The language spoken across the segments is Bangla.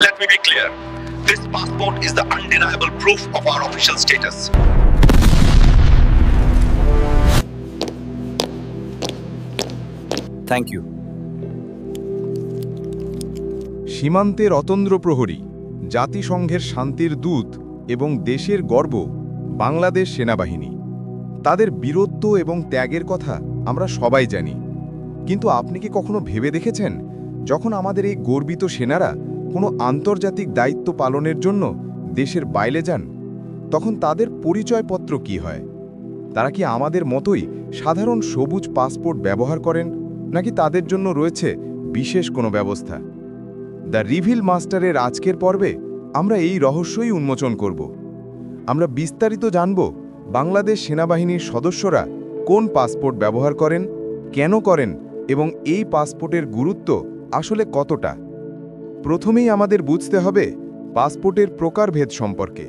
Let me be clear. This passport is the undeniable proof of our official status. Thank you. সীমান্তের অতন্দ্র প্রহরী, জাতিসংঘের শান্তির দূত এবং দেশের গর্ব বাংলাদেশ সেনাবাহিনী। তাদের বীরত্ব এবং ত্যাগের কথা আমরা সবাই জানি, কিন্তু আপনি কি কখনো ভেবে দেখেছেন যখন আমাদের এই গর্বিত সেনারা কোনো আন্তর্জাতিক দায়িত্ব পালনের জন্য দেশের বাইরে যান, তখন তাদের পরিচয়পত্র কি হয়? তারা কি আমাদের মতোই সাধারণ সবুজ পাসপোর্ট ব্যবহার করেন, নাকি তাদের জন্য রয়েছে বিশেষ কোনো ব্যবস্থা? দ্য রিভিল মাস্টারের আজকের পর্বে আমরা এই রহস্যই উন্মোচন করব। আমরা বিস্তারিত জানব বাংলাদেশ সেনাবাহিনীর সদস্যরা কোন পাসপোর্ট ব্যবহার করেন, কেন করেন এবং এই পাসপোর্টের গুরুত্ব আসলে কতটা। প্রথমেই আমাদের বুঝতে হবে পাসপোর্টের প্রকারভেদ সম্পর্কে।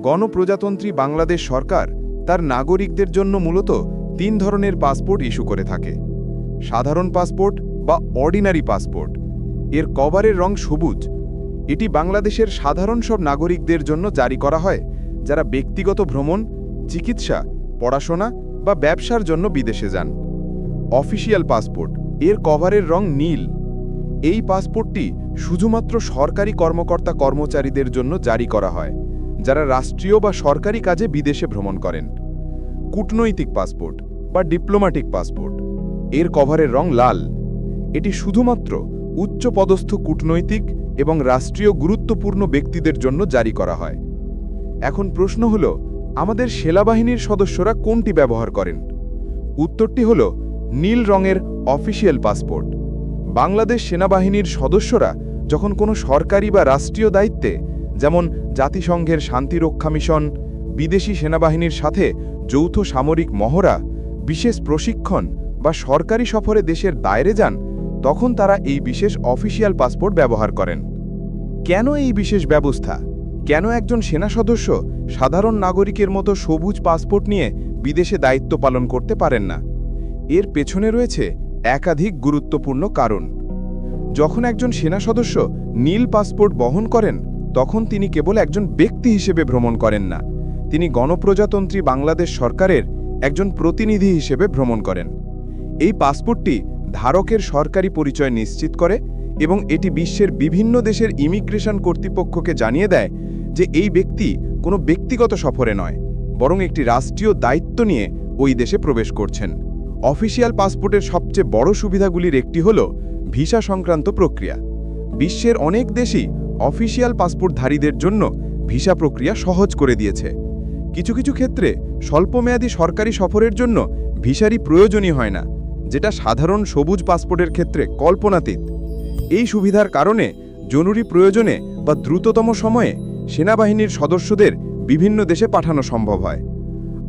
গণপ্রজাতন্ত্রী বাংলাদেশ সরকার তার নাগরিকদের জন্য মূলত 3 ধরনের পাসপোর্ট ইস্যু করে থাকে। সাধারণ পাসপোর্ট বা অর্ডিনারি পাসপোর্ট, এর কভারের রং সবুজ। এটি বাংলাদেশের সাধারণ সব নাগরিকদের জন্য জারি করা হয় যারা ব্যক্তিগত ভ্রমণ, চিকিৎসা, পড়াশোনা বা ব্যবসার জন্য বিদেশে যান। অফিসিয়াল পাসপোর্ট, এর কভারের রং নীল। এই পাসপোর্টটি শুধুমাত্র সরকারি কর্মকর্তা কর্মচারীদের জন্য জারি করা হয় যারা রাষ্ট্রীয় বা সরকারি কাজে বিদেশে ভ্রমণ করেন। কূটনৈতিক পাসপোর্ট বা ডিপ্লোম্যাটিক পাসপোর্ট, এর কভারের রং লাল। এটি শুধুমাত্র উচ্চপদস্থ কূটনৈতিক এবং রাষ্ট্রীয় গুরুত্বপূর্ণ ব্যক্তিদের জন্য জারি করা হয়। এখন প্রশ্ন হল, আমাদের সেনাবাহিনীর সদস্যরা কোনটি ব্যবহার করেন? উত্তরটি হল নীল রঙের অফিসিয়াল পাসপোর্ট। বাংলাদেশ সেনাবাহিনীর সদস্যরা যখন কোনো সরকারি বা রাষ্ট্রীয় দায়িত্বে, যেমন জাতিসংঘের শান্তিরক্ষা মিশন, বিদেশি সেনাবাহিনীর সাথে যৌথ সামরিক মহড়া, বিশেষ প্রশিক্ষণ বা সরকারি সফরে দেশের বাইরে যান, তখন তারা এই বিশেষ অফিসিয়াল পাসপোর্ট ব্যবহার করেন। কেন এই বিশেষ ব্যবস্থা? কেন একজন সেনা সদস্য সাধারণ নাগরিকের মতো সবুজ পাসপোর্ট নিয়ে বিদেশে দায়িত্ব পালন করতে পারেন না? এর পেছনে রয়েছে একাধিক গুরুত্বপূর্ণ কারণ। যখন একজন সেনা সদস্য নীল পাসপোর্ট বহন করেন, তখন তিনি কেবল একজন ব্যক্তি হিসেবে ভ্রমণ করেন না, তিনি গণপ্রজাতন্ত্রী বাংলাদেশ সরকারের একজন প্রতিনিধি হিসেবে ভ্রমণ করেন। এই পাসপোর্টটি ধারকের সরকারি পরিচয় নিশ্চিত করে এবং এটি বিশ্বের বিভিন্ন দেশের ইমিগ্রেশন কর্তৃপক্ষকে জানিয়ে দেয় যে এই ব্যক্তি কোনো ব্যক্তিগত সফরে নয়, বরং একটি রাষ্ট্রীয় দায়িত্ব নিয়ে ওই দেশে প্রবেশ করছেন। অফিসিয়াল পাসপোর্টের সবচেয়ে বড় সুবিধাগুলির একটি হল ভিসা সংক্রান্ত প্রক্রিয়া। বিশ্বের অনেক দেশই অফিসিয়াল পাসপোর্টধারীদের জন্য ভিসা প্রক্রিয়া সহজ করে দিয়েছে। কিছু কিছু ক্ষেত্রে স্বল্পমেয়াদী সরকারি সফরের জন্য ভিসারই প্রয়োজনই হয় না, যেটা সাধারণ সবুজ পাসপোর্টের ক্ষেত্রে কল্পনাতীত। এই সুবিধার কারণে জরুরি প্রয়োজনে বা দ্রুততম সময়ে সেনাবাহিনীর সদস্যদের বিভিন্ন দেশে পাঠানো সম্ভব হয়।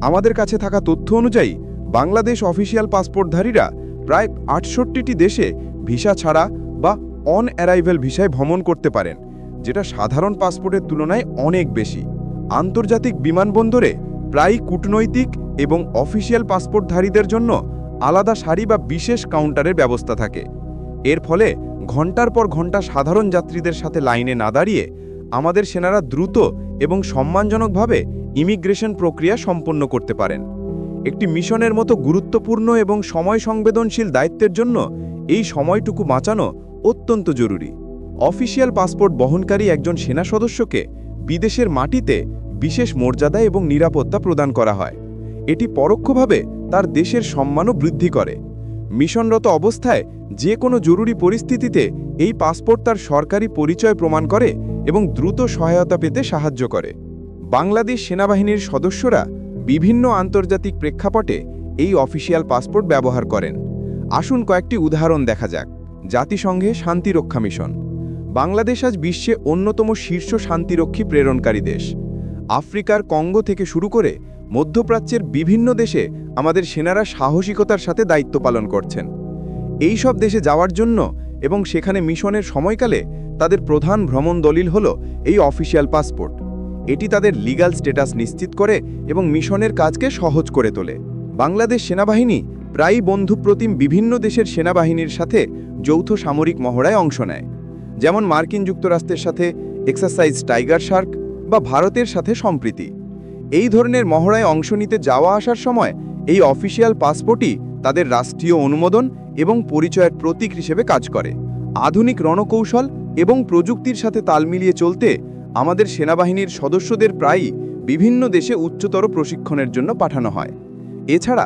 আমাদের কাছে থাকা তথ্য অনুযায়ী বাংলাদেশ অফিসিয়াল পাসপোর্টধারীরা প্রায় ৬৮টি দেশে ভিসা ছাড়া বা অন অ্যারাইভেল ভিসায় ভ্রমণ করতে পারেন, যেটা সাধারণ পাসপোর্টের তুলনায় অনেক বেশি। আন্তর্জাতিক বিমানবন্দরে প্রায়ই কূটনৈতিক এবং অফিসিয়াল পাসপোর্টধারীদের জন্য আলাদা সারি বা বিশেষ কাউন্টারের ব্যবস্থা থাকে। এর ফলে ঘন্টার পর ঘন্টা সাধারণ যাত্রীদের সাথে লাইনে না দাঁড়িয়ে আমাদের সেনারা দ্রুত এবং সম্মানজনকভাবে ইমিগ্রেশন প্রক্রিয়া সম্পন্ন করতে পারেন। একটি মিশনের মতো গুরুত্বপূর্ণ এবং সময় সংবেদনশীল দায়িত্বের জন্য এই সময়টুকু বাঁচানো অত্যন্ত জরুরি। অফিসিয়াল পাসপোর্ট বহনকারী একজন সেনা সদস্যকে বিদেশের মাটিতে বিশেষ মর্যাদা এবং নিরাপত্তা প্রদান করা হয়। এটি পরোক্ষভাবে তার দেশের সম্মানও বৃদ্ধি করে। মিশনরত অবস্থায় যে কোনো জরুরি পরিস্থিতিতে এই পাসপোর্ট তার সরকারি পরিচয় প্রমাণ করে এবং দ্রুত সহায়তা পেতে সাহায্য করে। বাংলাদেশ সেনাবাহিনীর সদস্যরা বিভিন্ন আন্তর্জাতিক প্রেক্ষাপটে এই অফিসিয়াল পাসপোর্ট ব্যবহার করেন। আসুন কয়েকটি উদাহরণ দেখা যাক। জাতিসংঘে শান্তিরক্ষা মিশন। বাংলাদেশ আজ বিশ্বে অন্যতম শীর্ষ শান্তিরক্ষী প্রেরণকারী দেশ। আফ্রিকার কঙ্গো থেকে শুরু করে মধ্যপ্রাচ্যের বিভিন্ন দেশে আমাদের সেনারা সাহসিকতার সাথে দায়িত্ব পালন করছেন। এই সব দেশে যাওয়ার জন্য এবং সেখানে মিশনের সময়কালে তাদের প্রধান ভ্রমণ দলিল হল এই অফিসিয়াল পাসপোর্ট। এটি তাদের লিগ্যাল স্ট্যাটাস নিশ্চিত করে এবং মিশনের কাজকে সহজ করে তোলে। বাংলাদেশ সেনাবাহিনী প্রায়ই বন্ধুপ্রতিম বিভিন্ন দেশের সেনাবাহিনীর সাথে যৌথ সামরিক মহড়ায় অংশ নেয়। যেমন মার্কিন যুক্তরাষ্ট্রের সাথে এক্সারসাইজ টাইগার শার্ক বা ভারতের সাথে সম্প্রীতি। এই ধরনের মহড়ায় অংশ নিতে যাওয়া আসার সময় এই অফিসিয়াল পাসপোর্টই তাদের রাষ্ট্রীয় অনুমোদন এবং পরিচয়ের প্রতীক হিসেবে কাজ করে। আধুনিক রণকৌশল এবং প্রযুক্তির সাথে তাল মিলিয়ে চলতে আমাদের সেনাবাহিনীর সদস্যদের প্রায়ই বিভিন্ন দেশে উচ্চতর প্রশিক্ষণের জন্য পাঠানো হয়। এছাড়া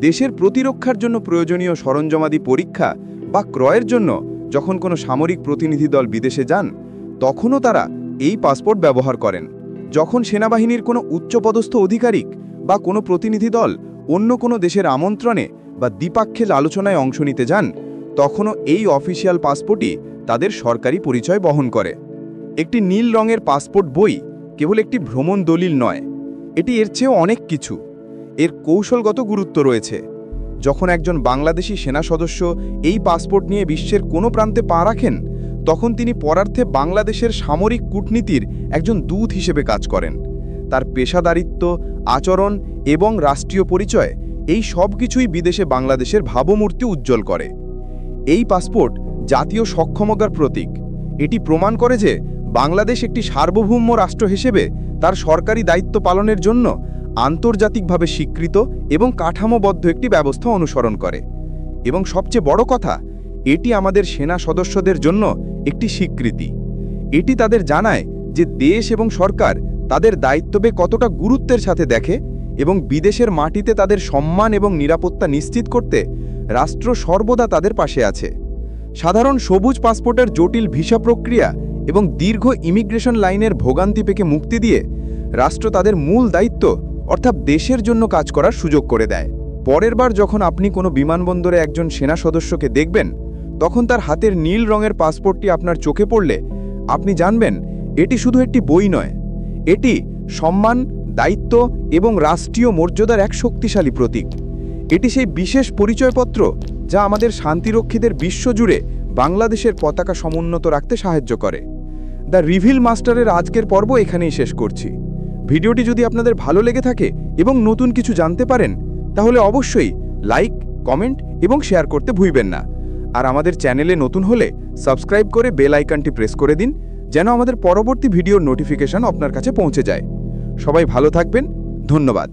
দেশের প্রতিরক্ষার জন্য প্রয়োজনীয় সরঞ্জামাদি পরীক্ষা বা ক্রয়ের জন্য যখন কোনো সামরিক প্রতিনিধি দল বিদেশে যান, তখনও তারা এই পাসপোর্ট ব্যবহার করেন। যখন সেনাবাহিনীর কোনো উচ্চপদস্থ আধিকারিক বা কোনো প্রতিনিধি দল অন্য কোনো দেশের আমন্ত্রণে বা দ্বিপাক্ষিক আলোচনায় অংশ নিতে যান, তখনও এই অফিসিয়াল পাসপোর্টই তাদের সরকারি পরিচয় বহন করে। একটি নীল রঙের পাসপোর্ট বই কেবল একটি ভ্রমণ দলিল নয়, এটি এর চেয়েও অনেক কিছু। এর কৌশলগত গুরুত্ব রয়েছে। যখন একজন বাংলাদেশি সেনা সদস্য এই পাসপোর্ট নিয়ে বিশ্বের কোনো প্রান্তে পা রাখেন, তখন তিনি পরার্থে বাংলাদেশের সামরিক কূটনীতির একজন দূত হিসেবে কাজ করেন। তার পেশাদারিত্ব, আচরণ এবং রাষ্ট্রীয় পরিচয় এই সব কিছুই বিদেশে বাংলাদেশের ভাবমূর্তি উজ্জ্বল করে। এই পাসপোর্ট জাতীয় সক্ষমতার প্রতীক। এটি প্রমাণ করে যে বাংলাদেশ একটি সার্বভৌম রাষ্ট্র হিসেবে তার সরকারি দায়িত্ব পালনের জন্য আন্তর্জাতিকভাবে স্বীকৃত এবং কাঠামোবদ্ধ একটি ব্যবস্থা অনুসরণ করে। এবং সবচেয়ে বড় কথা, এটি আমাদের সেনা সদস্যদের জন্য একটি স্বীকৃতি। এটি তাদের জানায় যে দেশ এবং সরকার তাদের দায়িত্বকে কতটা গুরুত্বের সাথে দেখে এবং বিদেশের মাটিতে তাদের সম্মান এবং নিরাপত্তা নিশ্চিত করতে রাষ্ট্র সর্বদা তাদের পাশে আছে। সাধারণ সবুজ পাসপোর্টের জটিল ভিসা প্রক্রিয়া এবং দীর্ঘ ইমিগ্রেশন লাইনের ভোগান্তি থেকে মুক্তি দিয়ে রাষ্ট্র তাদের মূল দায়িত্ব অর্থাৎ দেশের জন্য কাজ করার সুযোগ করে দেয়। পরের বার যখন আপনি কোনো বিমানবন্দরে একজন সেনা সদস্যকে দেখবেন, তখন তার হাতের নীল রঙের পাসপোর্টটি আপনার চোখে পড়লে আপনি জানবেন এটি শুধু একটি বই নয়, এটি সম্মান, দায়িত্ব এবং রাষ্ট্রীয় মর্যাদার এক শক্তিশালী প্রতীক। এটি সেই বিশেষ পরিচয়পত্র যা আমাদের শান্তিরক্ষীদের বিশ্বজুড়ে বাংলাদেশের পতাকা সমুন্নত রাখতে সাহায্য করে। দ্য রিভিল মাস্টারের আজকের পর্ব এখানেই শেষ করছি। ভিডিওটি যদি আপনাদের ভালো লেগে থাকে এবং নতুন কিছু জানতে পারেন, তাহলে অবশ্যই লাইক, কমেন্ট এবং শেয়ার করতে ভুলবেন না। আর আমাদের চ্যানেলে নতুন হলে সাবস্ক্রাইব করে বেল আইকনটি প্রেস করে দিন, যেন আমাদের পরবর্তী ভিডিওর নোটিফিকেশন আপনার কাছে পৌঁছে যায়। সবাই ভালো থাকবেন। ধন্যবাদ।